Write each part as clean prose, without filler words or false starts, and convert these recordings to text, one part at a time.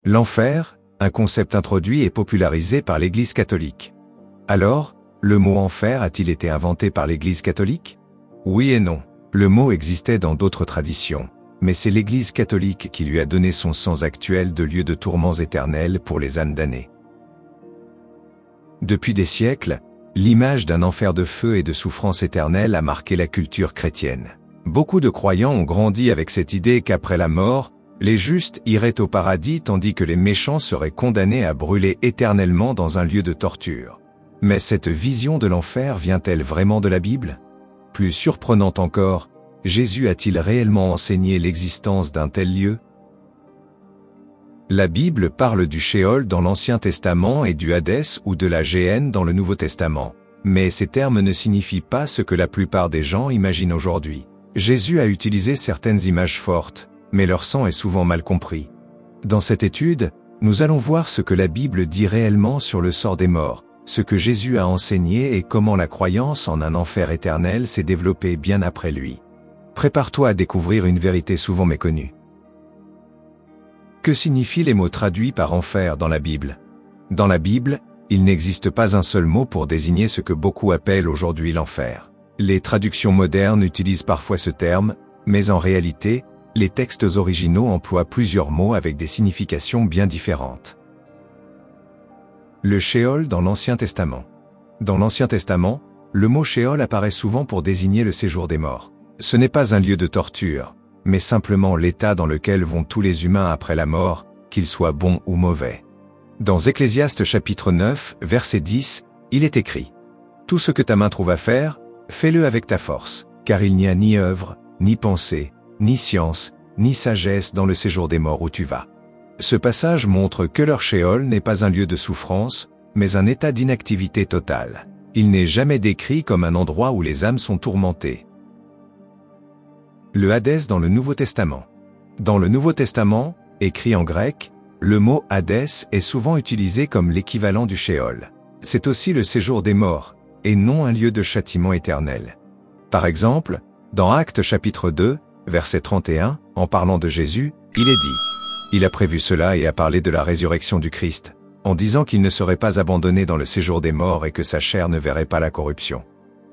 L'enfer, un concept introduit et popularisé par l'Église catholique. Alors, le mot enfer a-t-il été inventé par l'Église catholique? Oui et non. Le mot existait dans d'autres traditions, mais c'est l'Église catholique qui lui a donné son sens actuel de lieu de tourments éternels pour les âmes damnées. Depuis des siècles, l'image d'un enfer de feu et de souffrance éternelle a marqué la culture chrétienne. Beaucoup de croyants ont grandi avec cette idée qu'après la mort, les justes iraient au paradis tandis que les méchants seraient condamnés à brûler éternellement dans un lieu de torture. Mais cette vision de l'enfer vient-elle vraiment de la Bible? Plus surprenant encore, Jésus a-t-il réellement enseigné l'existence d'un tel lieu? La Bible parle du Sheol dans l'Ancien Testament et du Hadès ou de la Géhenne dans le Nouveau Testament. Mais ces termes ne signifient pas ce que la plupart des gens imaginent aujourd'hui. Jésus a utilisé certaines images fortes, mais leur sens est souvent mal compris. Dans cette étude, nous allons voir ce que la Bible dit réellement sur le sort des morts, ce que Jésus a enseigné et comment la croyance en un enfer éternel s'est développée bien après lui. Prépare-toi à découvrir une vérité souvent méconnue. Que signifient les mots traduits par enfer dans la Bible? Dans la Bible, il n'existe pas un seul mot pour désigner ce que beaucoup appellent aujourd'hui l'enfer. Les traductions modernes utilisent parfois ce terme, mais en réalité, les textes originaux emploient plusieurs mots avec des significations bien différentes. Le Sheol dans l'Ancien Testament. Dans l'Ancien Testament, le mot Sheol apparaît souvent pour désigner le séjour des morts. Ce n'est pas un lieu de torture, mais simplement l'état dans lequel vont tous les humains après la mort, qu'ils soient bons ou mauvais. Dans Ecclésiaste chapitre 9, verset 10, il est écrit « Tout ce que ta main trouve à faire, fais-le avec ta force, car il n'y a ni œuvre, ni pensée, ni science, ni sagesse dans le séjour des morts où tu vas. » Ce passage montre que leur Sheol n'est pas un lieu de souffrance, mais un état d'inactivité totale. Il n'est jamais décrit comme un endroit où les âmes sont tourmentées. Le Hadès dans le Nouveau Testament. Dans le Nouveau Testament, écrit en grec, le mot Hadès est souvent utilisé comme l'équivalent du Sheol. C'est aussi le séjour des morts, et non un lieu de châtiment éternel. Par exemple, dans Actes chapitre 2, verset 31, en parlant de Jésus, il est dit « Il a prévu cela et a parlé de la résurrection du Christ, en disant qu'il ne serait pas abandonné dans le séjour des morts et que sa chair ne verrait pas la corruption. »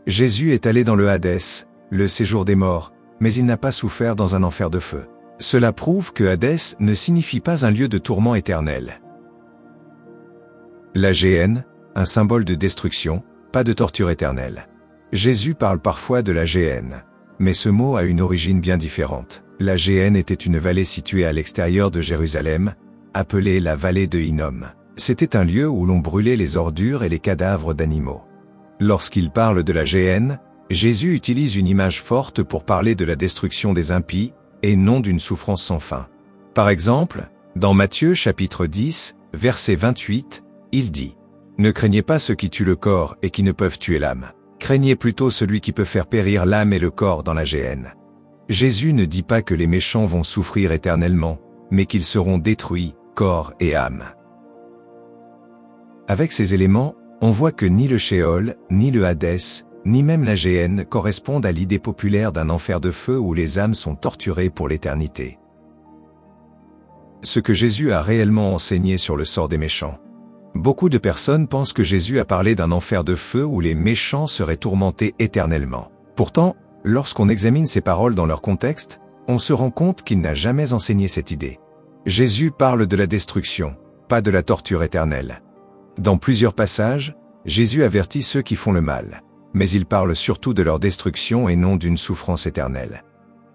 Jésus est allé dans le Hadès, le séjour des morts, mais il n'a pas souffert dans un enfer de feu. Cela prouve que Hadès ne signifie pas un lieu de tourment éternel. La Géhenne, un symbole de destruction, pas de torture éternelle. Jésus parle parfois de la Géhenne, mais ce mot a une origine bien différente. La Géhenne était une vallée située à l'extérieur de Jérusalem, appelée la vallée de Hinnom. C'était un lieu où l'on brûlait les ordures et les cadavres d'animaux. Lorsqu'il parle de la Géhenne, Jésus utilise une image forte pour parler de la destruction des impies, et non d'une souffrance sans fin. Par exemple, dans Matthieu chapitre 10, verset 28, il dit « Ne craignez pas ceux qui tuent le corps et qui ne peuvent tuer l'âme. Craignez plutôt celui qui peut faire périr l'âme et le corps dans la Géhenne. » Jésus ne dit pas que les méchants vont souffrir éternellement, mais qu'ils seront détruits, corps et âme. Avec ces éléments, on voit que ni le Sheol, ni le Hadès, ni même la Géhenne correspondent à l'idée populaire d'un enfer de feu où les âmes sont torturées pour l'éternité. Ce que Jésus a réellement enseigné sur le sort des méchants. Beaucoup de personnes pensent que Jésus a parlé d'un enfer de feu où les méchants seraient tourmentés éternellement. Pourtant, lorsqu'on examine ces paroles dans leur contexte, on se rend compte qu'il n'a jamais enseigné cette idée. Jésus parle de la destruction, pas de la torture éternelle. Dans plusieurs passages, Jésus avertit ceux qui font le mal, mais il parle surtout de leur destruction et non d'une souffrance éternelle.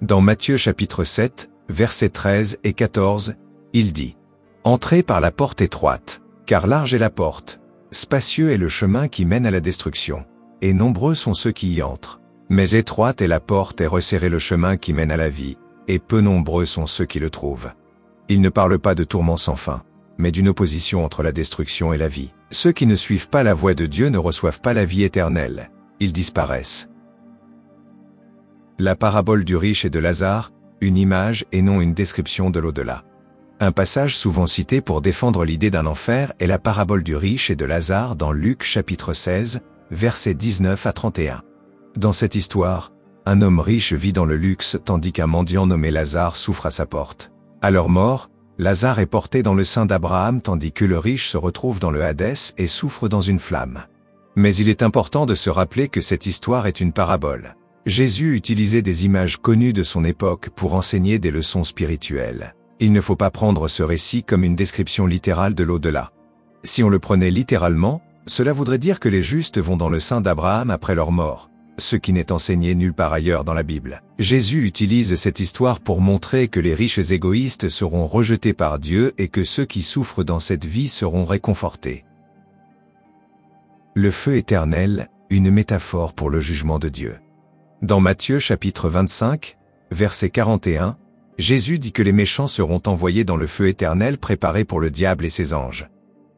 Dans Matthieu chapitre 7, versets 13 et 14, il dit « Entrez par la porte étroite, car large est la porte, spacieux est le chemin qui mène à la destruction, et nombreux sont ceux qui y entrent. Mais étroite est la porte et resserré le chemin qui mène à la vie, et peu nombreux sont ceux qui le trouvent. » Il ne parle pas de tourments sans fin, mais d'une opposition entre la destruction et la vie. Ceux qui ne suivent pas la voie de Dieu ne reçoivent pas la vie éternelle, ils disparaissent. La parabole du riche et de Lazare, une image et non une description de l'au-delà. Un passage souvent cité pour défendre l'idée d'un enfer est la parabole du riche et de Lazare dans Luc chapitre 16, versets 19 à 31. Dans cette histoire, un homme riche vit dans le luxe tandis qu'un mendiant nommé Lazare souffre à sa porte. À leur mort, Lazare est porté dans le sein d'Abraham tandis que le riche se retrouve dans le Hadès et souffre dans une flamme. Mais il est important de se rappeler que cette histoire est une parabole. Jésus utilisait des images connues de son époque pour enseigner des leçons spirituelles. Il ne faut pas prendre ce récit comme une description littérale de l'au-delà. Si on le prenait littéralement, cela voudrait dire que les justes vont dans le sein d'Abraham après leur mort, ce qui n'est enseigné nulle part ailleurs dans la Bible. Jésus utilise cette histoire pour montrer que les riches égoïstes seront rejetés par Dieu et que ceux qui souffrent dans cette vie seront réconfortés. Le feu éternel, une métaphore pour le jugement de Dieu. Dans Matthieu chapitre 25, verset 41, Jésus dit que les méchants seront envoyés dans le feu éternel préparé pour le diable et ses anges.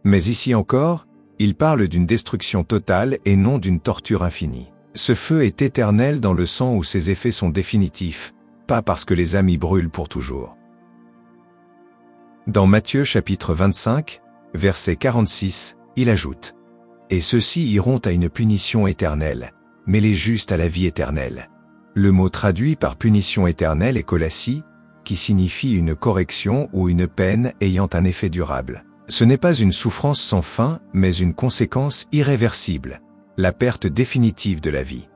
Mais ici encore, il parle d'une destruction totale et non d'une torture infinie. Ce feu est éternel dans le sens où ses effets sont définitifs, pas parce que les âmes y brûlent pour toujours. Dans Matthieu chapitre 25, verset 46, il ajoute « Et ceux-ci iront à une punition éternelle, mais les justes à la vie éternelle. » Le mot traduit par punition éternelle est kolassi, qui signifie une correction ou une peine ayant un effet durable. Ce n'est pas une souffrance sans fin, mais une conséquence irréversible, la perte définitive de la vie.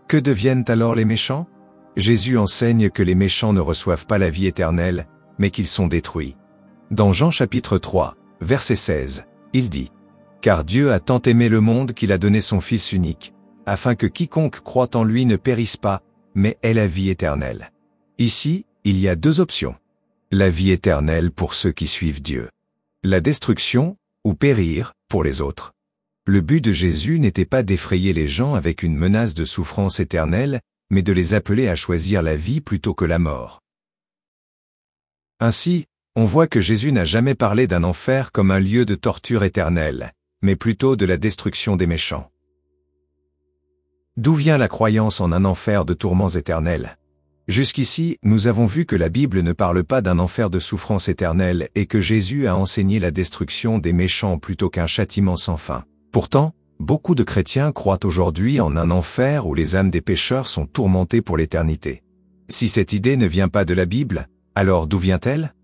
Que deviennent alors les méchants? Jésus enseigne que les méchants ne reçoivent pas la vie éternelle, mais qu'ils sont détruits. Dans Jean chapitre 3, verset 16, il dit « Car Dieu a tant aimé le monde qu'il a donné son Fils unique, afin que quiconque croit en lui ne périsse pas, mais ait la vie éternelle. » Ici, il y a deux options. La vie éternelle pour ceux qui suivent Dieu. La destruction, ou périr, pour les autres. Le but de Jésus n'était pas d'effrayer les gens avec une menace de souffrance éternelle, mais de les appeler à choisir la vie plutôt que la mort. Ainsi, on voit que Jésus n'a jamais parlé d'un enfer comme un lieu de torture éternelle, mais plutôt de la destruction des méchants. D'où vient la croyance en un enfer de tourments éternels? Jusqu'ici, nous avons vu que la Bible ne parle pas d'un enfer de souffrance éternelle et que Jésus a enseigné la destruction des méchants plutôt qu'un châtiment sans fin. Pourtant, beaucoup de chrétiens croient aujourd'hui en un enfer où les âmes des pécheurs sont tourmentées pour l'éternité. Si cette idée ne vient pas de la Bible, alors d'où vient-elle?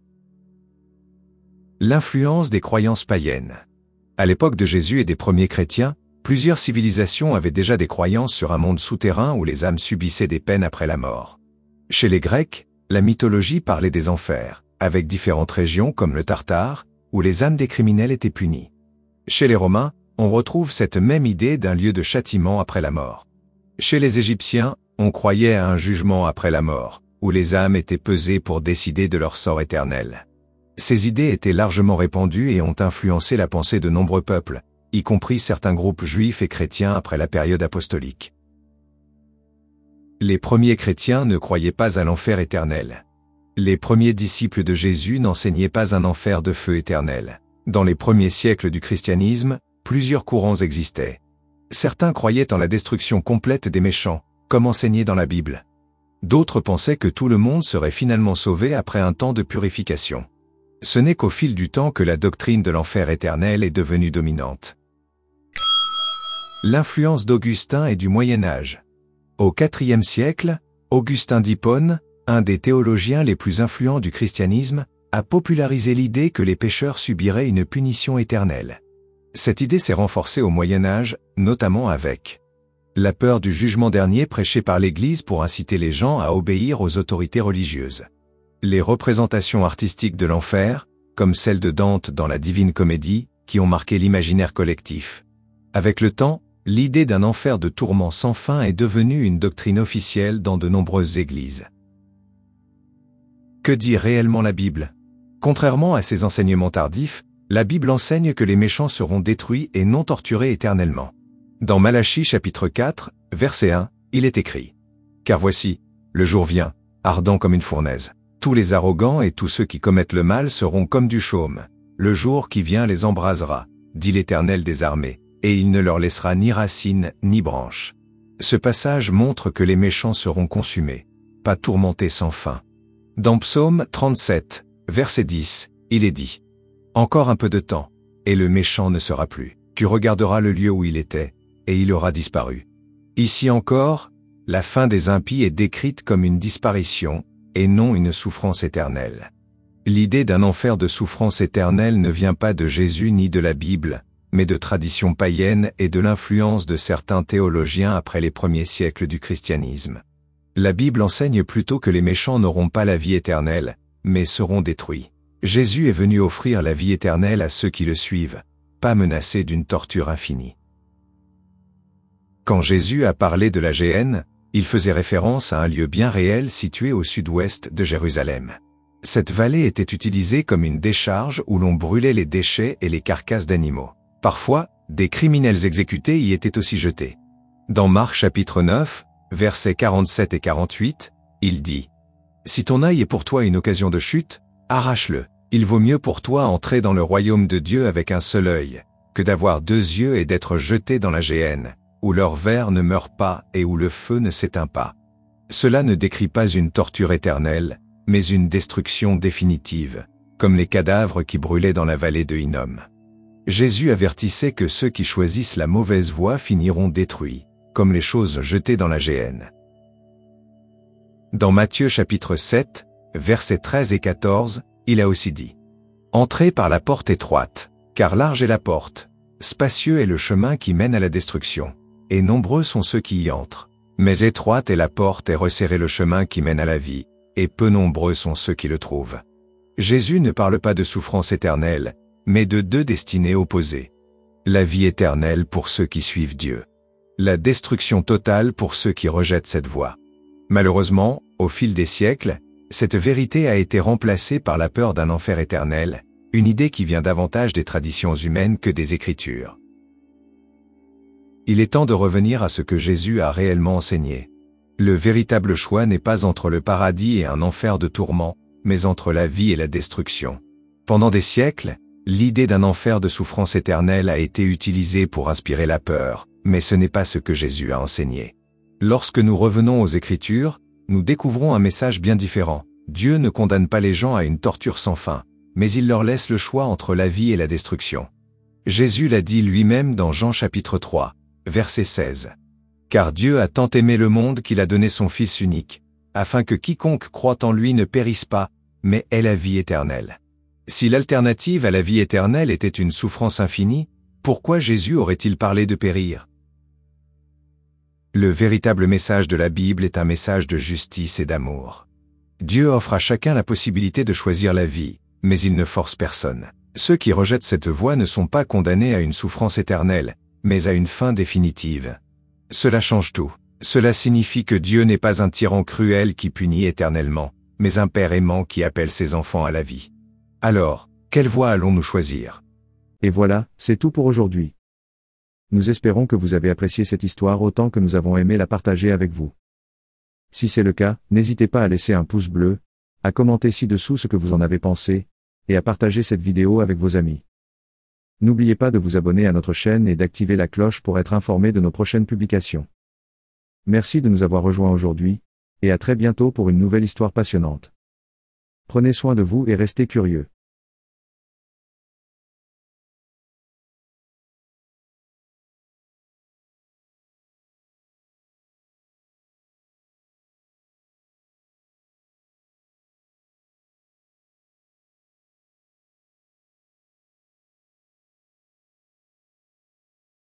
L'influence des croyances païennes. À l'époque de Jésus et des premiers chrétiens, plusieurs civilisations avaient déjà des croyances sur un monde souterrain où les âmes subissaient des peines après la mort. Chez les Grecs, la mythologie parlait des enfers, avec différentes régions comme le Tartare, où les âmes des criminels étaient punies. Chez les Romains, on retrouve cette même idée d'un lieu de châtiment après la mort. Chez les Égyptiens, on croyait à un jugement après la mort, où les âmes étaient pesées pour décider de leur sort éternel. Ces idées étaient largement répandues et ont influencé la pensée de nombreux peuples, y compris certains groupes juifs et chrétiens après la période apostolique. Les premiers chrétiens ne croyaient pas à l'enfer éternel. Les premiers disciples de Jésus n'enseignaient pas un enfer de feu éternel. Dans les premiers siècles du christianisme, plusieurs courants existaient. Certains croyaient en la destruction complète des méchants, comme enseigné dans la Bible. D'autres pensaient que tout le monde serait finalement sauvé après un temps de purification. Ce n'est qu'au fil du temps que la doctrine de l'enfer éternel est devenue dominante. L'influence d'Augustin et du Moyen Âge. Au IVe siècle, Augustin d'Hippone, un des théologiens les plus influents du christianisme, a popularisé l'idée que les pécheurs subiraient une punition éternelle. Cette idée s'est renforcée au Moyen Âge, notamment avec la peur du jugement dernier prêché par l'Église pour inciter les gens à obéir aux autorités religieuses. Les représentations artistiques de l'enfer, comme celle de Dante dans la Divine Comédie, qui ont marqué l'imaginaire collectif. Avec le temps, l'idée d'un enfer de tourments sans fin est devenue une doctrine officielle dans de nombreuses églises. Que dit réellement la Bible? Contrairement à ses enseignements tardifs, la Bible enseigne que les méchants seront détruits et non torturés éternellement. Dans Malachie chapitre 4, verset 1, il est écrit « Car voici, le jour vient, ardent comme une fournaise. Tous les arrogants et tous ceux qui commettent le mal seront comme du chaume. Le jour qui vient les embrasera, dit l'Éternel des armées, et il ne leur laissera ni racines ni branches. » Ce passage montre que les méchants seront consumés, pas tourmentés sans fin. Dans Psaume 37, verset 10, il est dit « Encore un peu de temps, et le méchant ne sera plus. Tu regarderas le lieu où il était, et il aura disparu. » Ici encore, la fin des impies est décrite comme une disparition, et non une souffrance éternelle. L'idée d'un enfer de souffrance éternelle ne vient pas de Jésus ni de la Bible, mais de traditions païennes et de l'influence de certains théologiens après les premiers siècles du christianisme. La Bible enseigne plutôt que les méchants n'auront pas la vie éternelle, mais seront détruits. Jésus est venu offrir la vie éternelle à ceux qui le suivent, pas menacés d'une torture infinie. Quand Jésus a parlé de la Géhenne, il faisait référence à un lieu bien réel situé au sud-ouest de Jérusalem. Cette vallée était utilisée comme une décharge où l'on brûlait les déchets et les carcasses d'animaux. Parfois, des criminels exécutés y étaient aussi jetés. Dans Marc chapitre 9, versets 47 et 48, il dit « Si ton œil est pour toi une occasion de chute, arrache-le. Il vaut mieux pour toi entrer dans le royaume de Dieu avec un seul œil, que d'avoir 2 yeux et d'être jeté dans la géhenne, où leur ver ne meurt pas et où le feu ne s'éteint pas. » Cela ne décrit pas une torture éternelle, mais une destruction définitive, comme les cadavres qui brûlaient dans la vallée de Hinnom. Jésus avertissait que ceux qui choisissent la mauvaise voie finiront détruits, comme les choses jetées dans la géhenne. Dans Matthieu chapitre 7, versets 13 et 14, il a aussi dit « Entrez par la porte étroite, car large est la porte, spacieux est le chemin qui mène à la destruction, et nombreux sont ceux qui y entrent. Mais étroite est la porte et resserré le chemin qui mène à la vie, et peu nombreux sont ceux qui le trouvent. » Jésus ne parle pas de souffrance éternelle, mais de 2 destinées opposées. La vie éternelle pour ceux qui suivent Dieu. La destruction totale pour ceux qui rejettent cette voie. Malheureusement, au fil des siècles, cette vérité a été remplacée par la peur d'un enfer éternel, une idée qui vient davantage des traditions humaines que des Écritures. Il est temps de revenir à ce que Jésus a réellement enseigné. Le véritable choix n'est pas entre le paradis et un enfer de tourments, mais entre la vie et la destruction. Pendant des siècles, l'idée d'un enfer de souffrance éternelle a été utilisée pour inspirer la peur, mais ce n'est pas ce que Jésus a enseigné. Lorsque nous revenons aux Écritures, nous découvrons un message bien différent. Dieu ne condamne pas les gens à une torture sans fin, mais il leur laisse le choix entre la vie et la destruction. Jésus l'a dit lui-même dans Jean chapitre 3, verset 16. « Car Dieu a tant aimé le monde qu'il a donné son Fils unique, afin que quiconque croit en lui ne périsse pas, mais ait la vie éternelle. » Si l'alternative à la vie éternelle était une souffrance infinie, pourquoi Jésus aurait-il parlé de périr? Le véritable message de la Bible est un message de justice et d'amour. Dieu offre à chacun la possibilité de choisir la vie, mais il ne force personne. Ceux qui rejettent cette voie ne sont pas condamnés à une souffrance éternelle, mais à une fin définitive. Cela change tout. Cela signifie que Dieu n'est pas un tyran cruel qui punit éternellement, mais un Père aimant qui appelle ses enfants à la vie. Alors, quelle voie allons-nous choisir? Et voilà, c'est tout pour aujourd'hui. Nous espérons que vous avez apprécié cette histoire autant que nous avons aimé la partager avec vous. Si c'est le cas, n'hésitez pas à laisser un pouce bleu, à commenter ci-dessous ce que vous en avez pensé, et à partager cette vidéo avec vos amis. N'oubliez pas de vous abonner à notre chaîne et d'activer la cloche pour être informé de nos prochaines publications. Merci de nous avoir rejoints aujourd'hui, et à très bientôt pour une nouvelle histoire passionnante. Prenez soin de vous et restez curieux.